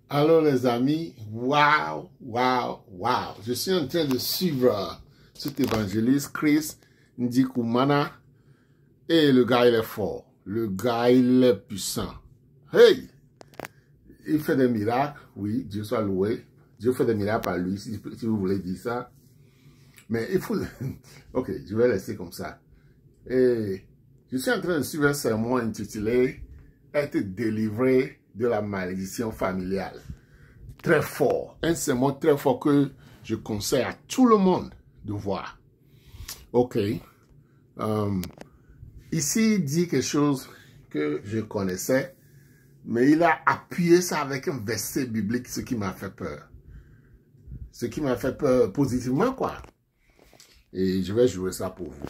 Alors les amis, waouh. Je suis en train de suivre cet évangéliste Chris Ndikumana et le gars il est fort, le gars il est puissant. Hey, il fait des miracles, oui, Dieu soit loué. Dieu fait des miracles par lui, si vous voulez dire ça. Mais il faut... Ok, je vais laisser comme ça. Et je suis en train de suivre un sermon intitulé « Être délivré de la malédiction familiale ». Très fort. Un sermon très fort que je conseille à tout le monde de voir. Ok. Ici, il dit quelque chose que je connaissais, mais il a appuyé ça avec un verset biblique, ce qui m'a fait peur. Ce qui m'a fait peur positivement, quoi. Et je vais jouer ça pour vous.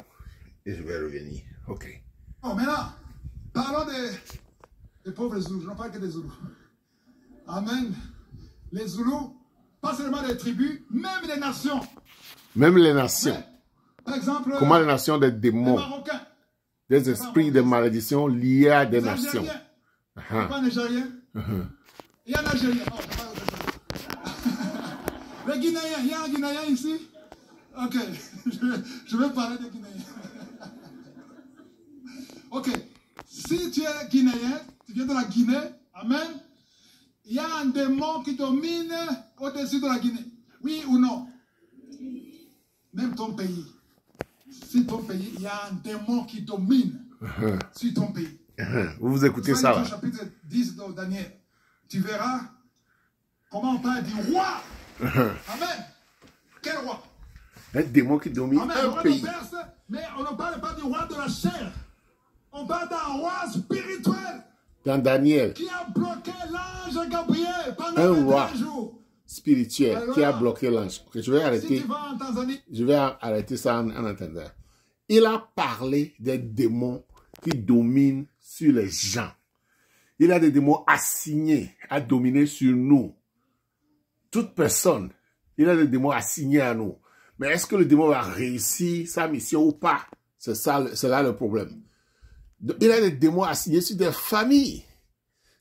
Et je vais revenir. Ok. Bon, maintenant, parlons des pauvres Zoulous. Je ne parle que des Zoulous. Amen. Les Zoulous, pas seulement les tribus, même les nations. Même les nations. Ouais. Par exemple, comment les nations des démons, les Marocains, des esprits de malédiction liés à des nations. Pas Nigériens. Il y a un Algérien. Les Guinéens, il y a un Guinéen ici. Ok, je vais parler des Guinéens. Ok, si tu es Guinéen, tu viens de la Guinée, amen, il y a un démon qui domine au-dessus de la Guinée. Oui ou non? Même ton pays. Si ton pays, il y a un démon qui domine sur ton pays. Vous écoutez ça là? Chapitre 10 de Daniel. Tu verras comment on parle du roi. Amen. Quel roi? Un démon qui domine un pays. Perse, mais on ne parle pas du roi de la chair. On parle d'un roi spirituel. Dans Daniel. Qui a bloqué l'ange Gabriel pendant un roi jours. Spirituel. Alors, qui a bloqué l'ange. Okay, je vais arrêter. Si tu vas en Tanzanie, je vais arrêter ça en attendant. Il a parlé des démons qui dominent sur les gens. Il a des démons assignés à dominer sur nous. Toute personne. Il a des démons assignés à nous. Mais est-ce que le démon va réussir sa mission ou pas? C'est là le problème. Il a des démons assignés sur des familles.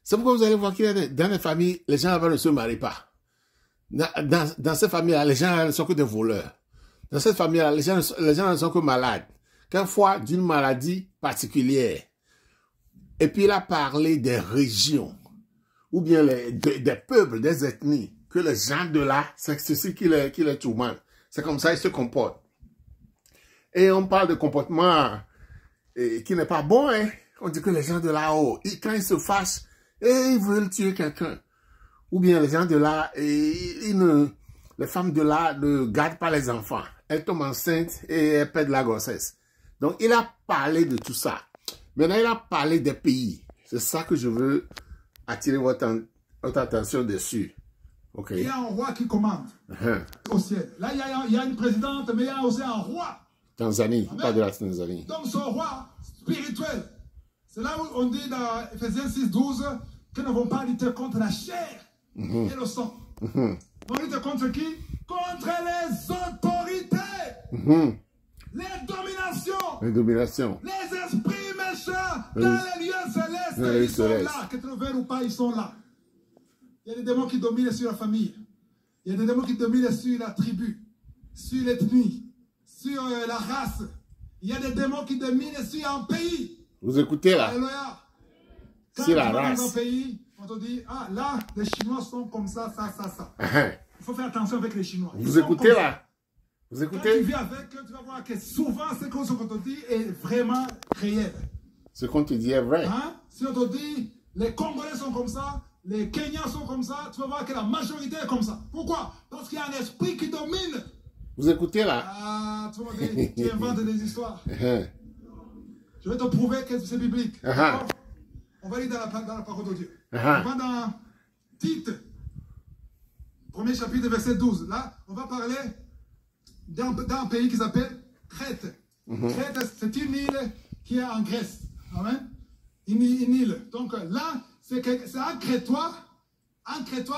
C'est pourquoi vous allez voir qu'il y a dans les familles, les gens ne se marient pas. Dans ces familles-là, les gens ne sont que des voleurs. Dans cette famille-là, les gens ne sont que malades. Quelquefois d'une maladie particulière. Et puis il a parlé des régions, ou bien des peuples, des ethnies, que les gens de là, c'est ceci qui les tourmente. C'est comme ça qu'ils se comportent. Et on parle de comportement qui n'est pas bon. Hein? On dit que les gens de là-haut, quand ils se fâchent, ils veulent tuer quelqu'un. Ou bien les gens de là, les femmes de là ne gardent pas les enfants. Elles tombent enceintes et elles perdent la grossesse. Donc il a parlé de tout ça. Maintenant il a parlé des pays. C'est ça que je veux attirer votre attention dessus. Okay. Il y a un roi qui commande au ciel. Là, il y a une présidente, mais il y a aussi un roi. Tanzanie, pas de la Tanzanie. Donc, ce roi spirituel, c'est là où on dit dans Ephésiens 6, 12 que nous ne vont pas lutter contre la chair et le sang. On lutte contre qui? Contre les autorités, les dominations, les esprits méchants dans les lieux célestes. Ils sont là, que tu le veuilles ou pas, ils sont là. Il y a des démons qui dominent sur la famille. Il y a des démons qui dominent sur la tribu, sur l'ethnie, sur la race. Il y a des démons qui dominent sur un pays. Vous écoutez là? Alléluia. C'est la race. Dans un pays, on te dit, ah là, les Chinois sont comme ça, ça. Il faut faire attention avec les Chinois. Vous écoutez là? Vous écoutez? Quand tu vis avec, tu vas voir que souvent ce qu'on te dit est vraiment réel. Ce qu'on te dit est vrai. Hein? Si on te dit, les Congolais sont comme ça, les Kenyans sont comme ça, tu vas voir que la majorité est comme ça. Pourquoi? Parce qu'il y a un esprit qui domine. Vous écoutez là? Ah, tu vas dire, tu inventes des histoires. Je vais te prouver que c'est biblique. On va lire dans la parole de Dieu. On va dans Tite, premier chapitre, verset 12. Là, on va parler d'un pays qui s'appelle Crète. Crète, c'est une île qui est en Grèce. Amen. Une île. Donc là, c'est un Crétois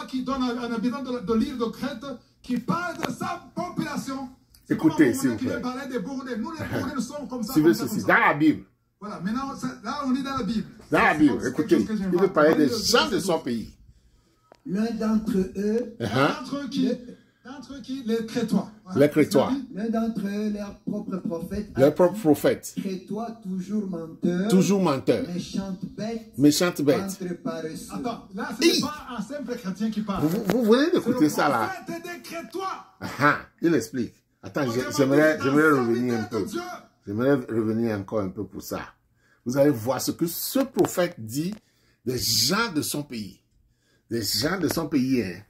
qui donne un habitant de l'île de Crète qui parle de sa population. Écoutez, s'il vous plaît. Nous, les Bourdais, nous sommes comme ça. Suivez ceci, dans la Bible. Voilà, maintenant, là, on lit dans la Bible. Dans la Bible, écoutez, il veut parler des gens de son pays. L'un d'entre eux, D'entre qui les Crétois. Les Crétois. l'un d'entre eux, leur propre prophète, Leur propre prophète. Crétois toujours menteur, Toujours menteur. méchante bête, Ventre paresseux. Attends, là, ce n'est pas un simple chrétien qui parle. Vous venez d'écouter ça là. C'est le prophète des Crétois. Il explique. Attends, On j'aimerais demande la revenir un sainteté peu. de Dieu. J'aimerais revenir encore un peu pour ça. Vous allez voir ce que ce prophète dit des gens de son pays. Des gens de son pays, hein.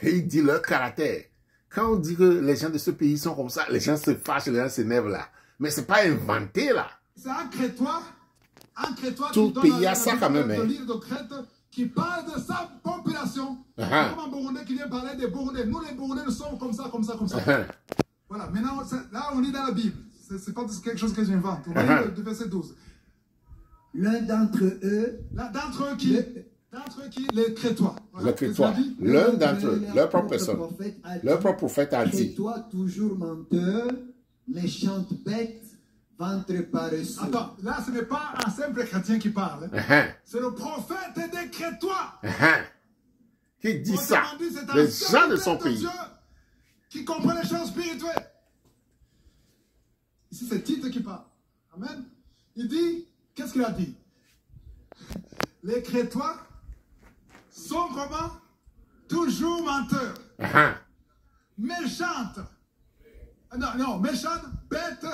Et il dit leur caractère. Quand on dit que les gens de ce pays sont comme ça, les gens se fâchent, les gens s'énervent là. Mais c'est pas inventé là. C'est un Crétois Tout qui donne pays a la ça quand même, hein. de l'île de Crète, qui parle de sa population. Comme un Burundais qui vient parler des Burundais. Nous, les Burundais, nous sommes comme ça, comme ça, comme ça. Voilà, maintenant, là, on lit dans la Bible. C'est pas quelque chose que j'invente. On va lire le verset 12. L'un d'entre eux, D'entre qui les Crétois. Voilà. Le Crétois. L'un d'entre eux, leur propre personne, leur propre prophète a dit. Crétois toujours menteur, méchante bête, ventre paresseux. Attends, là, ce n'est pas un simple chrétien qui parle. C'est le prophète des Crétois. Qui dit ça? Les gens de son pays. Dieu qui comprend les choses spirituelles. Ici, c'est Tite qui parle. Amen. Il dit, qu'est-ce qu'il a dit? Les Crétois sont comment? Toujours menteurs. Méchantes. Non, méchante bête.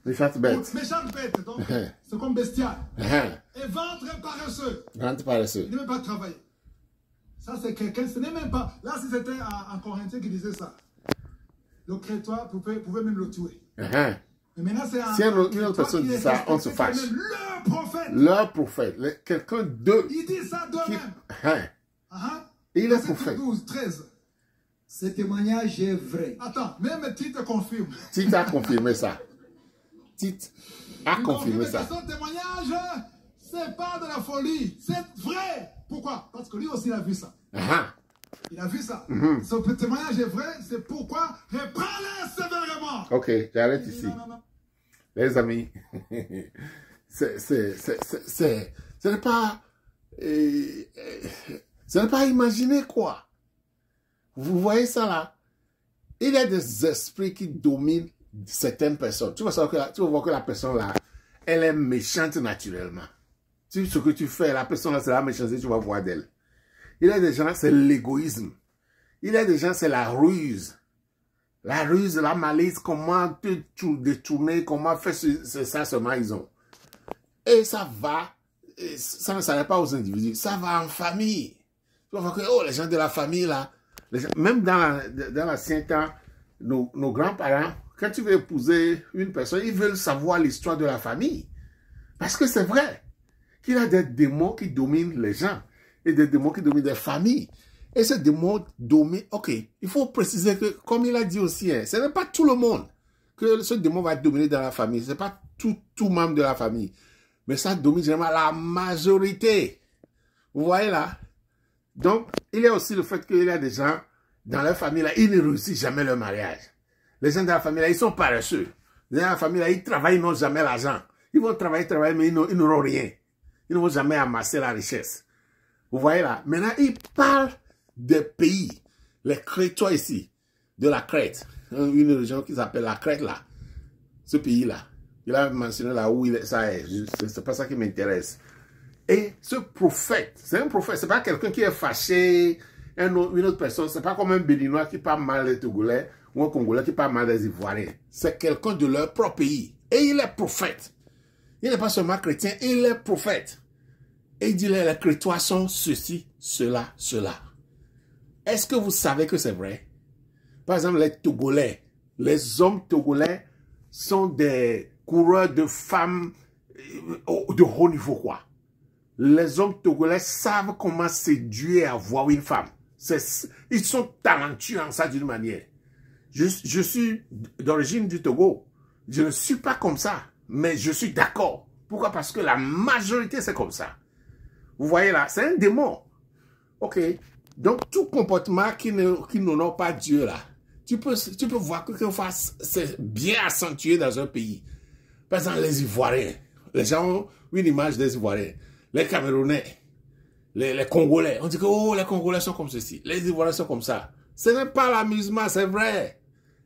Méchante bête. Méchante bête, donc c'est comme bestial. Et ventre paresseux. Ventre paresseux. Il ne veut pas travailler. Ça, c'est quelqu'un, ce n'est même pas. Là, si c'était un Corinthien qui disait ça, le Crétois pouvait même le tuer. Mais maintenant, c'est un. Si une autre personne dit ça, on se fâche. Leur prophète. Leur prophète. Quelqu'un d'eux. Il dit ça d'eux-mêmes. Et il est prophète. 12, 13. Ce témoignage est vrai. Attends, même Tite confirme. Tite a confirmé ça. Tite a confirmé ça. Son témoignage, c'est pas de la folie. C'est vrai. Pourquoi? Parce que lui aussi, il a vu ça. Il a vu ça. Ce témoignage est vrai. C'est pourquoi reprends-le sévèrement. Ok, j'arrête ici. Non. Les amis, ce n'est pas... ce n'est pas imaginer quoi. Vous voyez ça là? Il y a des esprits qui dominent certaines personnes. Tu vas voir que la personne là, elle est méchante naturellement. Ce que tu fais, la personne là, c'est la méchanceté, tu vas voir d'elle. Il y a des gens, c'est l'égoïsme. Il y a des gens, c'est la ruse. La ruse, la malice, comment te détourner, comment faire ça seulement ils ont. Et ça va, ça ne s'arrête pas aux individus, ça va en famille. Tu vas voir que, oh, les gens de la famille là, même dans l'ancien temps, nos grands-parents, quand tu veux épouser une personne, ils veulent savoir l'histoire de la famille. Parce que c'est vrai qu'il y a des démons qui dominent les gens et des démons qui dominent des familles. Et ces démons dominent... Ok, il faut préciser que, comme il a dit aussi, hein, ce n'est pas tout le monde que ce démon va dominer dans la famille. Ce n'est pas tout membre de la famille. Mais ça domine généralement la majorité. Vous voyez là? Donc, il y a aussi le fait qu'il y a des gens dans leur famille, là, ils ne réussissent jamais leur mariage. Les gens de la famille, là, ils sont paresseux. Les gens de la famille, là, ils travaillent, ils n'ont jamais l'argent. Ils vont travailler, mais ils n'auront rien. Ils ne vont jamais amasser la richesse. Vous voyez là? Maintenant, ils parlent des pays. Les Crétois ici, de la Crète. Une région qui s'appelle la Crète, là. Ce pays-là. Il a mentionné là où ça est. C'est pas ça qui m'intéresse. Et ce prophète, c'est un prophète, c'est pas quelqu'un qui est fâché, une autre personne, c'est pas comme un Béninois qui parle mal des Togolais ou un Congolais qui parle mal des Ivoiriens. C'est quelqu'un de leur propre pays. Et il est prophète. Il n'est pas seulement chrétien, il est prophète. Et il dit, les Crétois sont ceci, cela, cela. Est-ce que vous savez que c'est vrai? Par exemple, les Togolais, les hommes togolais sont des coureurs de femmes de haut niveau, quoi. Les hommes togolais savent comment séduire et avoir une femme. Ils sont talentueux en ça d'une manière. Je suis d'origine du Togo. Je ne suis pas comme ça, mais je suis d'accord. Pourquoi? Parce que la majorité, c'est comme ça. Vous voyez là, c'est un démon. Ok. Donc, tout comportement qui n'honore pas Dieu là, tu peux voir que quelquefois, c'est bien accentué dans un pays. Par exemple, les Ivoiriens. Les gens ont une image des Ivoiriens. Les Camerounais, les Congolais. On dit que oh, les Congolais sont comme ceci, les Ivoiriens sont comme ça. Ce n'est pas l'amusement, c'est vrai.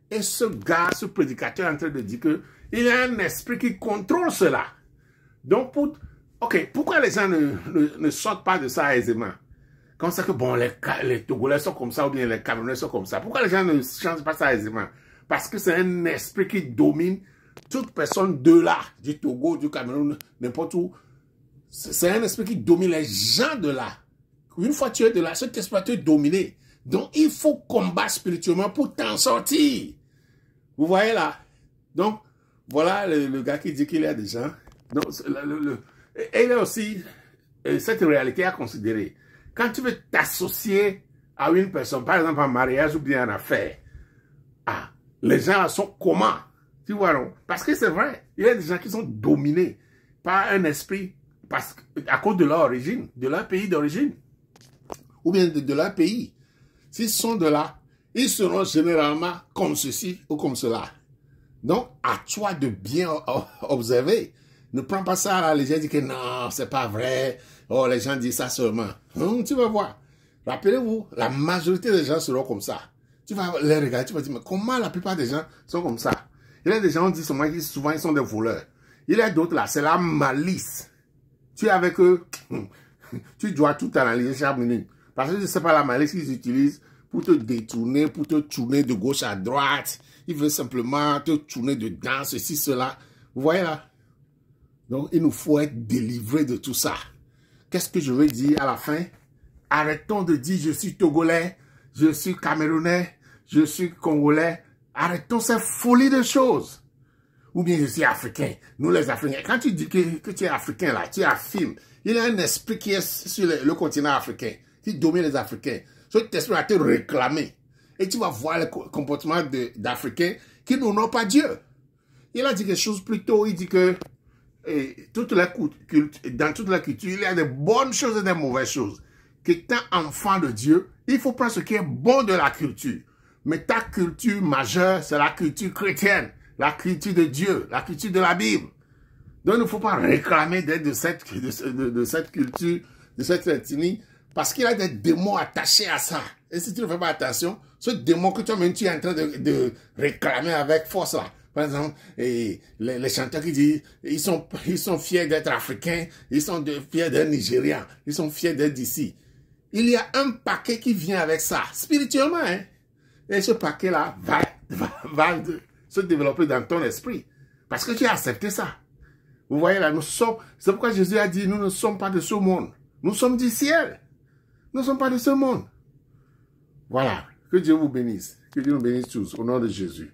Et ce gars, ce prédicateur est en train de dire que il y a un esprit qui contrôle cela. Donc, pourquoi les gens ne sortent pas de ça aisément? Quand on sait que bon, les Togolais sont comme ça ou bien les Camerounais sont comme ça. Pourquoi les gens ne changent pas ça aisément? Parce que c'est un esprit qui domine toute personne de là, du Togo, du Cameroun, n'importe où. C'est un esprit qui domine les gens de là. Une fois tu es de là, cet esprit va te dominer. Donc, il faut combattre spirituellement pour t'en sortir. Vous voyez là? Donc, voilà le gars qui dit qu'il y a des gens. Donc, et il y a aussi cette réalité à considérer. Quand tu veux t'associer à une personne, par exemple en mariage ou bien en affaires, les gens sont comment? Tu vois, non? Parce que c'est vrai, il y a des gens qui sont dominés par un esprit à cause de leur origine, de leur pays d'origine, ou bien de leur pays. S'ils sont de là, ils seront généralement comme ceci ou comme cela. Donc, à toi de bien observer. Ne prends pas ça à la légère, dis que non, c'est pas vrai. Oh, les gens disent ça seulement. Tu vas voir. Rappelez-vous, la majorité des gens seront comme ça. Tu vas les regarder, tu vas dire, mais comment la plupart des gens sont comme ça? Il y a des gens qui disent souvent ils sont des voleurs. Il y a d'autres là, c'est la malice. Tu es avec eux, tu dois tout analyser chaque minute. Parce que ce n'est pas la malice qu'ils utilisent pour te détourner, pour te tourner de gauche à droite. Ils veulent simplement te tourner dedans, ceci, cela. Vous voyez là? Donc, il nous faut être délivrés de tout ça. Qu'est-ce que je veux dire à la fin? Arrêtons de dire je suis Togolais, je suis Camerounais, je suis Congolais. Arrêtons ces folies de choses. Ou bien je suis Africain. Nous les Africains. Quand tu dis que tu es Africain là, tu affirmes. Il y a un esprit qui est sur le continent africain, qui domine les Africains. Cet esprit va te réclamer. Et tu vas voir le comportement d'Africains qui n'honorent pas Dieu. Il a dit quelque chose plus tôt. Il dit que dans toute la culture, il y a des bonnes choses et des mauvaises choses. Qu'étant enfant de Dieu, il faut prendre ce qui est bon de la culture. Mais ta culture majeure, c'est la culture chrétienne, la culture de Dieu, la culture de la Bible. Donc, il ne faut pas réclamer d'être de cette culture, de cette ethnie, parce qu'il y a des démons attachés à ça. Et si tu ne fais pas attention, ce démon que toi-même tu es en train de réclamer avec force là, par exemple, les chanteurs qui disent, ils sont fiers d'être africains, ils sont fiers d'être nigérians, ils sont fiers d'être d'ici. Il y a un paquet qui vient avec ça, spirituellement, hein. Et ce paquet-là va se développer dans ton esprit. Parce que tu as accepté ça. Vous voyez là, c'est pourquoi Jésus a dit, nous ne sommes pas de ce monde. Nous sommes du ciel. Nous ne sommes pas de ce monde. Voilà. Que Dieu vous bénisse. Que Dieu nous bénisse tous. Au nom de Jésus.